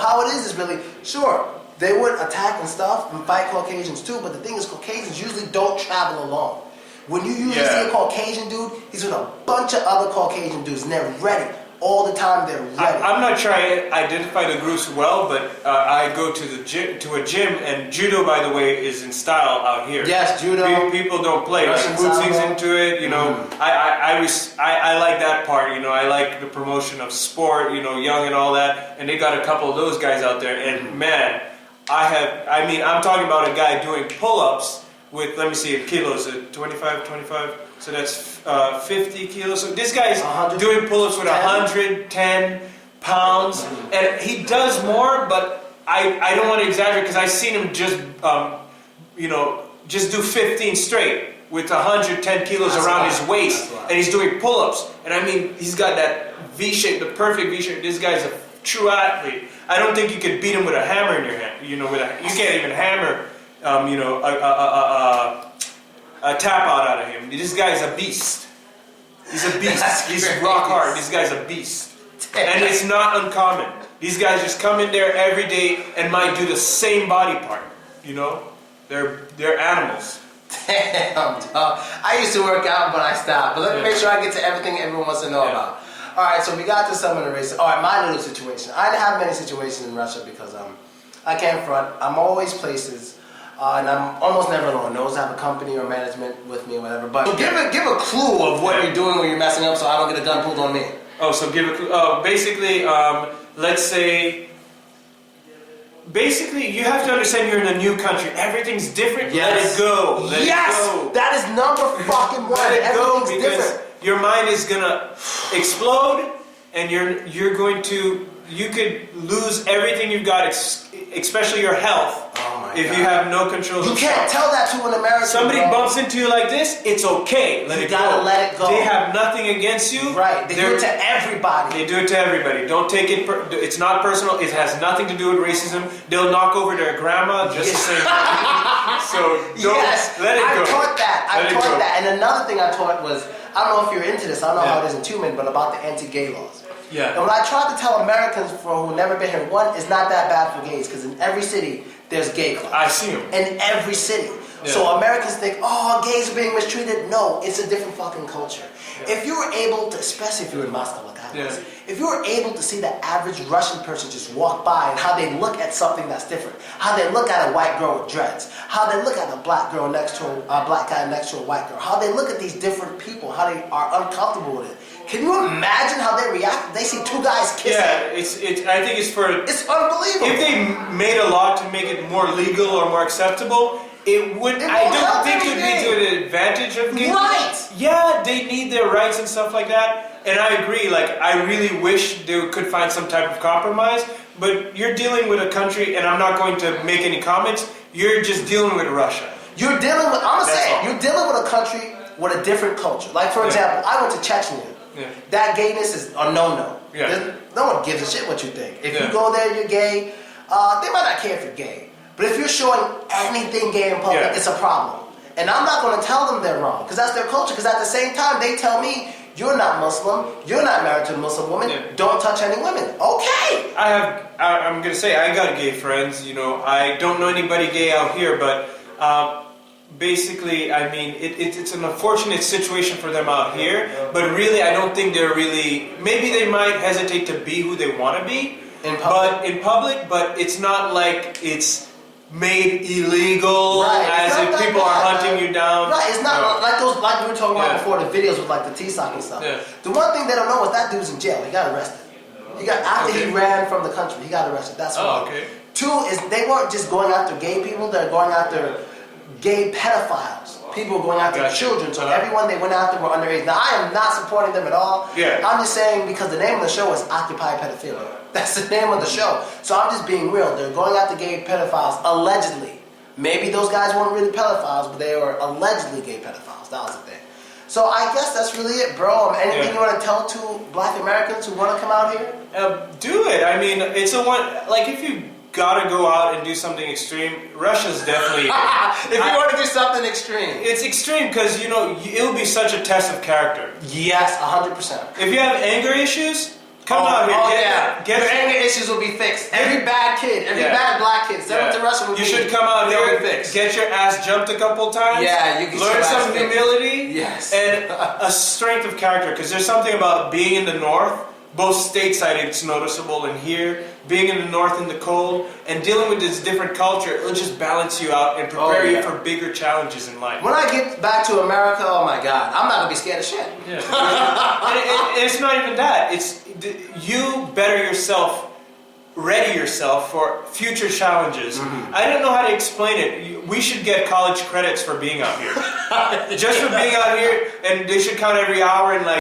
how it is really, sure, they would attack and stuff and fight Caucasians too, but the thing is Caucasians usually don't travel alone. When you usually see a Caucasian dude, he's with a bunch of other Caucasian dudes and they're ready. All the time they're ready. I'm not sure I identify the groups well, but I go to a gym, and judo, by the way, is in style out here. Yes, judo. People don't play. Bootsing's into it. You know, I like that part. You know, I like the promotion of sport. You know, young and all that, and they got a couple of those guys out there. And man, I'm talking about a guy doing pull-ups with, let me see, in kilos, 25. So that's 50 kilos. So this guy's doing pull-ups with 110 pounds, and he does more. But I don't want to exaggerate because I've seen him just just do 15 straight with 110 kilos around his waist, and he's doing pull-ups. And I mean, he's got that V-shape, the perfect V-shape. This guy's a true athlete. I don't think you could beat him with a hammer in your hand. You know, you can't even hammer. A tap out of him. This guy's a beast. He's a beast. He's rock hard. This guy's a beast. And it's not uncommon. These guys just come in there every day and might do the same body part. You know? They're animals. Damn, dog. I used to work out, but I stopped. But let me make sure I get to everything everyone wants to know about. Alright, so we got to some of the races. Alright, my little situation. I didn't have many situations in Russia because I can't front. I'm always places. And I'm almost never alone. I always have a company or management with me or whatever. But give a clue of what you're doing when you're messing up so I don't get a gun pulled on me. Oh, so give a clue. Basically, let's say... Basically, you have to understand you're in a new country. Everything's different. Yes. Let it go. Let it go. That is number fucking one. Let it go because different. Your mind is gonna explode, and you're going to... You could lose everything you've got, especially your health. If you have no control. You can't tell that to an American. Somebody bumps into you like this, it's okay. You gotta let it go. They have nothing against you. Right. They do it to everybody. They do it to everybody. Don't take it. It's not personal. It has nothing to do with racism. They'll knock over their grandma just the same. So don't let it go. I taught that. I taught that. And another thing I taught was, I don't know if you're into this. I don't know how it is in Tumen, but about the anti-gay laws. Yeah. And what I tried to tell Americans who've never been here, one, it's not that bad for gays because in every city there's gay clubs. I see them. In every city. Yeah. So Americans think, oh, gays are being mistreated. No, it's a different fucking culture. Yeah. If you were able to, especially if you're in Moscow like I was, if you were able to see the average Russian person just walk by and how they look at something that's different, how they look at a white girl with dreads, how they look at a black girl next to a black guy next to a white girl, how they look at these different people, how they are uncomfortable with it. Can you imagine how they react if they see two guys kissing? Yeah, I think it's unbelievable. If they made a law to make it more legal or more acceptable, it would. I don't think it would be to the advantage of gays. Right. Yeah, they need their rights and stuff like that. And I agree. Like, I really wish they could find some type of compromise. But you're dealing with a country, and I'm not going to make any comments. You're just dealing with Russia. You're dealing with. I'm gonna say it. You're dealing with a country with a different culture. Like, for example, I went to Chechnya. Yeah. That gayness is a no-no. Yeah. No one gives a shit what you think. If you go there, you're gay. They might not care if you're gay. But if you're showing anything gay in public, it's a problem. And I'm not going to tell them they're wrong, because that's their culture. Because at the same time, they tell me, you're not Muslim, you're not married to a Muslim woman, don't touch any women. Okay! I'm going to say, I got gay friends, you know, I don't know anybody gay out here, but basically, I mean, it's an unfortunate situation for them out here, but really, I don't think they're really, maybe they might hesitate to be who they want to be, in public, but it's not like it's made illegal as if people are hunting you down. Right, it's not like those, like we were talking about before, the videos with like the T-sock and stuff. Yeah. The one thing they don't know is that dude's in jail. He got arrested. After he ran from the country, he got arrested. That's one. Okay. Two is they weren't just going after gay people, they're going after gay pedophiles. People going after children, so everyone they went after were underage. Now, I am not supporting them at all. Yeah. I'm just saying because the name of the show is Occupy Pedophilia. That's the name of the show. So I'm just being real. They're going after gay pedophiles, allegedly. Maybe those guys weren't really pedophiles, but they were allegedly gay pedophiles. That was the thing. So I guess that's really it, bro. Anything you want to tell to Black Americans who want to come out here? Do it. I mean, it's a one, like if you gotta go out and do something extreme, Russia's definitely if you want to do something extreme. It's extreme because, you know, it'll be such a test of character. Yes, 100%. If you have anger issues, Come out here. Your anger issues will be fixed. Every bad kid, every bad black kid, send them to Russia with You should come out here, get your ass jumped a couple times. Yeah, you can learn some humility. Yes. And a strength of character, because there's something about being in the north, both stateside it's noticeable, and here, being in the north in the cold, and dealing with this different culture, it'll just balance you out and prepare you for bigger challenges in life. When I get back to America, oh my God, I'm not gonna be scared of shit. Yeah. and it's not even that. It's you better yourself, ready yourself for future challenges. I don't know how to explain it. We should get college credits for being out here. Just for being out here, and they should count every hour and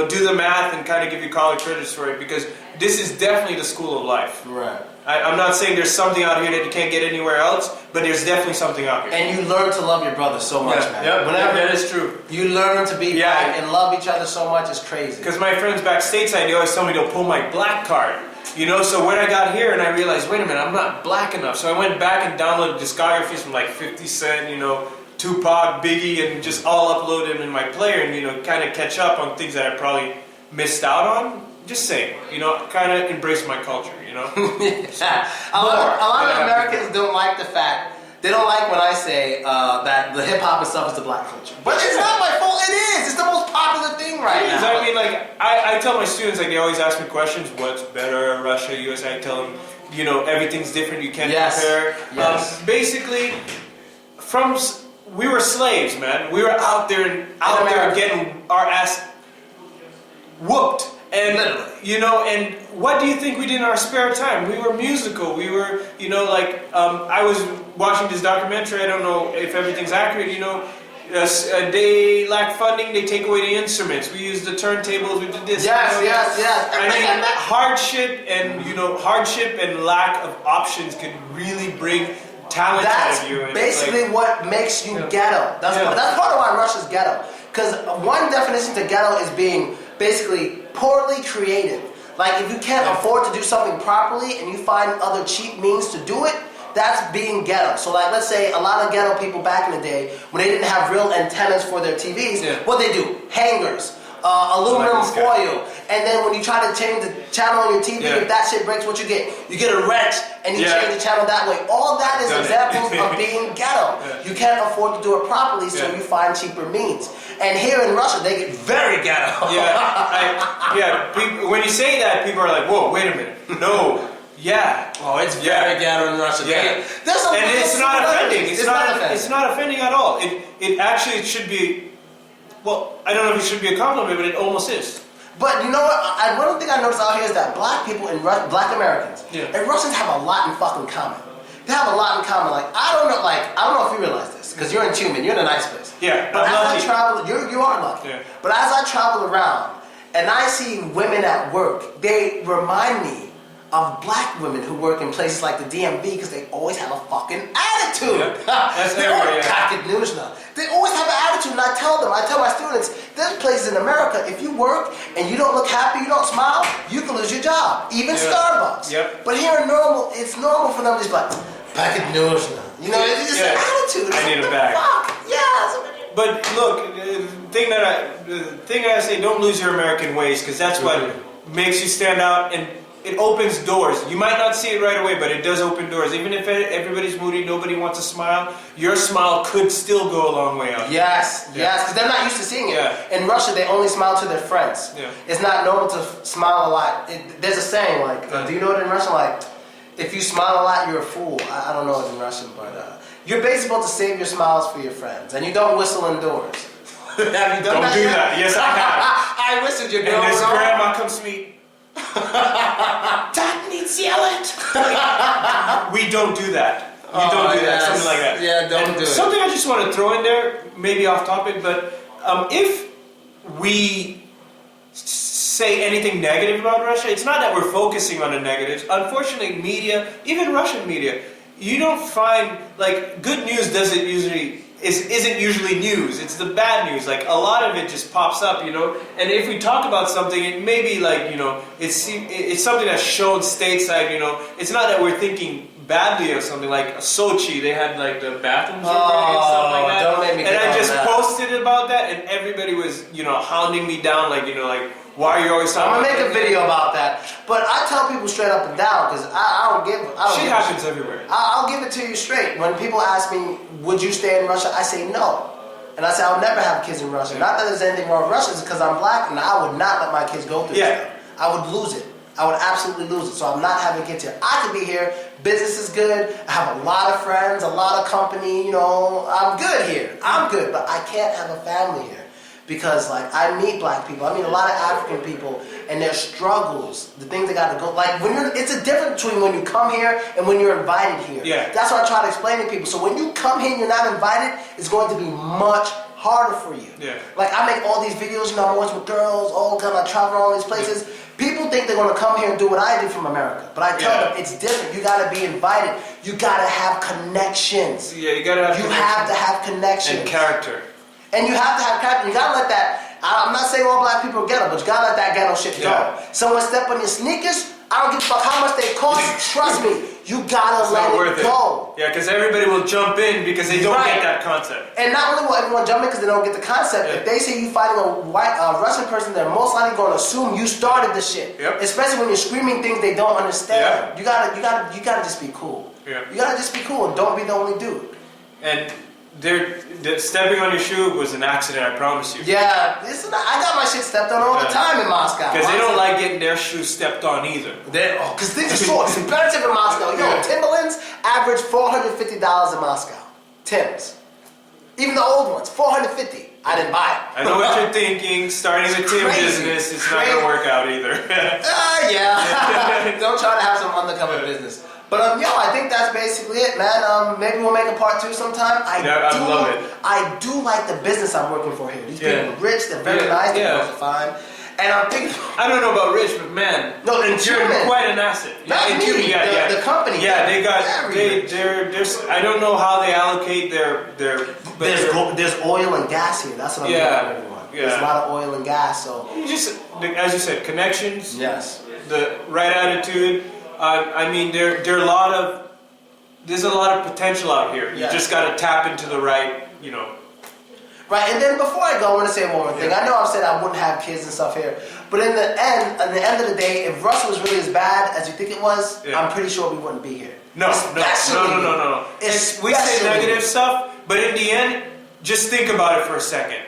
do the math and kind of give you college credits for it, because this is definitely the school of life. Right. I'm not saying there's something out here that you can't get anywhere else, but there's definitely something out here. And you learn to love your brother so much, man. That is true. You learn to be black and love each other so much, it's crazy. Because my friends back stateside, they always tell me they'll pull my black card. So when I got here and I realized, wait a minute, I'm not black enough. So I went back and downloaded discographies from like 50 Cent, Tupac, Biggie, and just all upload them in my player and, kind of catch up on things that I probably missed out on. Just saying, kind of embrace my culture, A lot of Americans don't like the fact, they don't like when I say that the hip-hop itself is the black culture. But it's not my fault, it is! It's the most popular thing right now. I mean, I tell my students, they always ask me questions, what's better, Russia, USA, I tell them, everything's different, you can't compare. Yes. Basically, we were slaves, man. We were out there getting our ass whooped. And, and what do you think we did in our spare time? We were musical. We were, I was watching this documentary. I don't know if everything's accurate, they lack funding, they take away the instruments. We use the turntables, we did this. Yes. I mean, hardship and lack of options can really bring talent out of you. That's basically what makes you ghetto. That's part of why Russia's ghetto. Because one definition to ghetto is being basically poorly creative. Like if you can't afford to do something properly and you find other cheap means to do it, that's being ghetto. So like let's say a lot of ghetto people back in the day, when they didn't have real antennas for their TVs, what they do? Hangers, aluminum foil, and then when you try to change the channel on your TV, if that shit breaks, what you get? You get a wrench and you change the channel that way. All that is examples of being ghetto. You can't afford to do it properly, so you find cheaper means. And here in Russia, they get very ghetto. When you say that, people are like, whoa, wait a minute. No. Yeah. Oh, it's very ghetto in Russia. Yeah. And it's not offending. It's not offending at all. It should be, well, I don't know if it should be a compliment, but it almost is. But you know what? One thing I noticed out here is that black people and black Americans and Russians have a lot in fucking common. They have a lot in common. I don't know if you realize this, because you're in Tumen, you're in a nice place. Yeah, but I'm lucky. I travel, you are lucky. Yeah. But as I travel around and I see women at work, they remind me of black women who work in places like the DMV because they always have a fucking attitude. Yeah. That's everywhere. They always have an attitude, and I tell my students, there's places in America, if you work and you don't look happy, you don't smile, you can lose your job. Even Starbucks. Yep. But here it's normal for them to just packet нужно. It's just an attitude. I need a bag. Fuck? Yeah. But look, the thing that I say, don't lose your American ways, because that's what makes you stand out, and it opens doors. You might not see it right away, but it does open doors. Even if everybody's moody, nobody wants to smile, your smile could still go a long way out. Yes, because they're not used to seeing it. In Russia, they only smile to their friends. It's not normal to smile a lot. There's a saying, do you know it in Russian? If you smile a lot, you're a fool. I don't know it in Russian, but you're basically supposed to save your smiles for your friends, and you don't whistle indoors. Have you done don't that? Don't do that. Yes, I have. I whistled your girl. And this grandma comes to me. Dad needs yelling. We don't do that. We don't do that. Something like that. Yeah, don't do it. Something I just want to throw in there, maybe off topic, but if we say anything negative about Russia, it's not that we're focusing on the negatives. Unfortunately, media, even Russian media, you don't find good news isn't usually news. It's the bad news. A lot of it just pops up, And if we talk about something, it may be it's something that's shown stateside, It's not that we're thinking badly of something like Sochi. They had like the bathrooms were running and stuff like that. Don't make me and get I on just that. posted about that, and everybody was, you know, hounding me down, like, you know, like, why are you always talking I'm about gonna make a video about that, but I tell people straight up and down because I don't give. Shit happens everywhere. I'll give it to you straight. When people ask me, "Would you stay in Russia?" I say no, and I say I'll never have kids in Russia. Not that there's anything wrong with Russia, it's because I'm black, and I would not let my kids go through this. I would lose it. I would absolutely lose it. So I'm not having kids here. I could be here. Business is good. I have a lot of friends, a lot of company. You know, I'm good here. I'm good, but I can't have a family here. Because like I meet black people, I meet a lot of African people, and their struggles, the things they got to go. Like when it's a difference between when you come here and when you're invited here. Yeah. That's what I try to explain to people. So when you come here and you're not invited, it's going to be much harder for you. Yeah. Like I make all these videos, you know, I'm always with girls, all kind of travel all these places. People think they're going to come here and do what I do from America, but I tell them it's different. You got to be invited. You got to have connections. Yeah, you gotta have. You have to have connections and character. and you have to have character. You gotta let that. I'm not saying all black people are ghetto, but you gotta let that ghetto shit go. Yeah. Someone step on your sneakers. I don't give a fuck how much they cost. Trust me, you gotta It's let not worth it go. Yeah, because everybody will jump in because they don't Right. get that concept. And not only will everyone jump in because they don't get the concept. Yeah. If they say you fighting a white Russian person, they're most likely going to assume you started the shit. Yep. Especially when you're screaming things they don't understand. Yeah. You gotta just be cool. Yeah. You gotta just be cool and don't be the only dude. And stepping on your shoe was an accident, I promise you. Yeah, I got my shit stepped on all the time in Moscow. Because they don't like getting their shoes stepped on either. Because things are so expensive in Moscow. Yo, Yeah. Timberlands average $450 in Moscow. Timbs. Even the old ones, $450. I didn't buy it. I know what you're thinking. Starting a Tim Crazy. business, it's not going to work out either. Yeah. Don't try to have some undercover business. But yo, I think that's basically it, man. Maybe we'll make a part 2 sometime. I'd love it. I do like the business I'm working for here. These people are rich, they're very nice, they're fine. And I'm thinking, I don't know about Rich, but man, no, in you're Tumen. quite an asset. Not in me, Tumen, the company. Yeah, they got Very rich. they're I don't know how they allocate their There's oil and gas here. That's what I'm telling everyone. There's a Yeah. lot of oil and gas, so. you just, as you said, connections. Yes. The right attitude. I mean, there's a lot of potential out here. You Yeah. just got to tap into the right, you know. Right, and then before I go, I want to say one more thing. I know I've said I wouldn't have kids and stuff here, but at the end of the day, if Russia was really as bad as you think it was, I'm pretty sure we wouldn't be here. No. We say negative stuff, but in the end, just think about it for a second.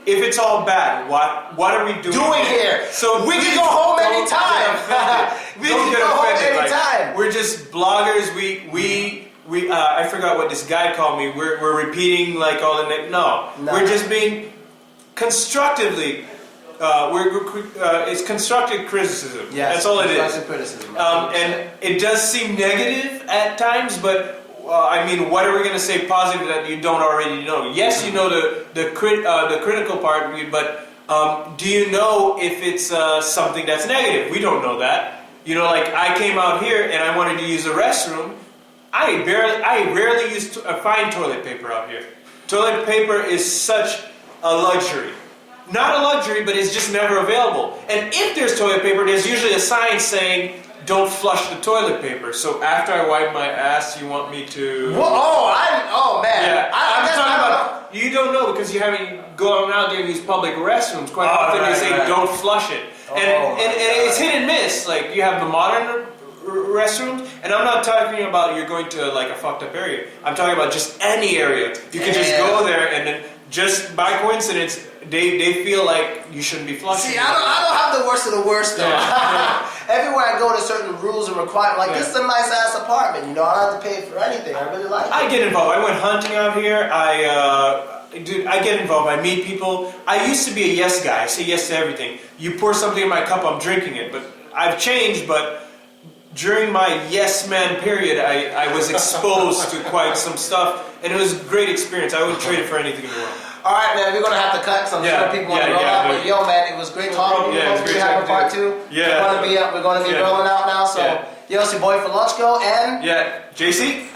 If it's all bad, what are we doing here? So we can go home anytime. We can go home anytime. We're just bloggers. I forgot what this guy called me. We're repeating like all the no. We're just being constructively. It's constructive criticism. Yes, that's all it is. Constructive criticism. And it does seem negative at times, but I mean, what are we going to say positive that you don't already know? Yes, you know the critical part, but do you know if it's something that's negative? We don't know that. You know, like I came out here and I wanted to use a restroom. I rarely use find toilet paper out here. Toilet paper is such a luxury. Not a luxury, but it's just never available. And if there's toilet paper, there's usually a sign saying, don't flush the toilet paper. So after I wipe my ass, you want me to... Oh man. Yeah, I'm guess talking I don't about... You don't know because you haven't gone out there in these public restrooms. Quite often they say, don't flush it. And it's hit and miss. Like, you have the modern restrooms, and I'm not talking about you're going to like a fucked up area. I'm talking about just any area. You can just go there and then just by coincidence, they feel like you shouldn't be flushing. See, I don't have the worst of the worst though. Yeah. Everywhere I go, there's certain rules and requirements. Like this is a nice ass apartment. You know, I don't have to pay for anything. I really like it. I get involved. I went hunting out here. I get involved. I meet people. I used to be a yes guy. I say yes to everything. You pour something in my cup, I'm drinking it. But I've changed. But during my yes man period, I was exposed to quite some stuff, and it was a great experience. I wouldn't trade it for anything in the world. All right, man, we're gonna have to cut some sure people want to roll out. But yo, man, it was great talking to you. Hopefully we have a part 2. Yeah. We're gonna be rolling out now. So yo, it's your boy for Lunch Go and JC.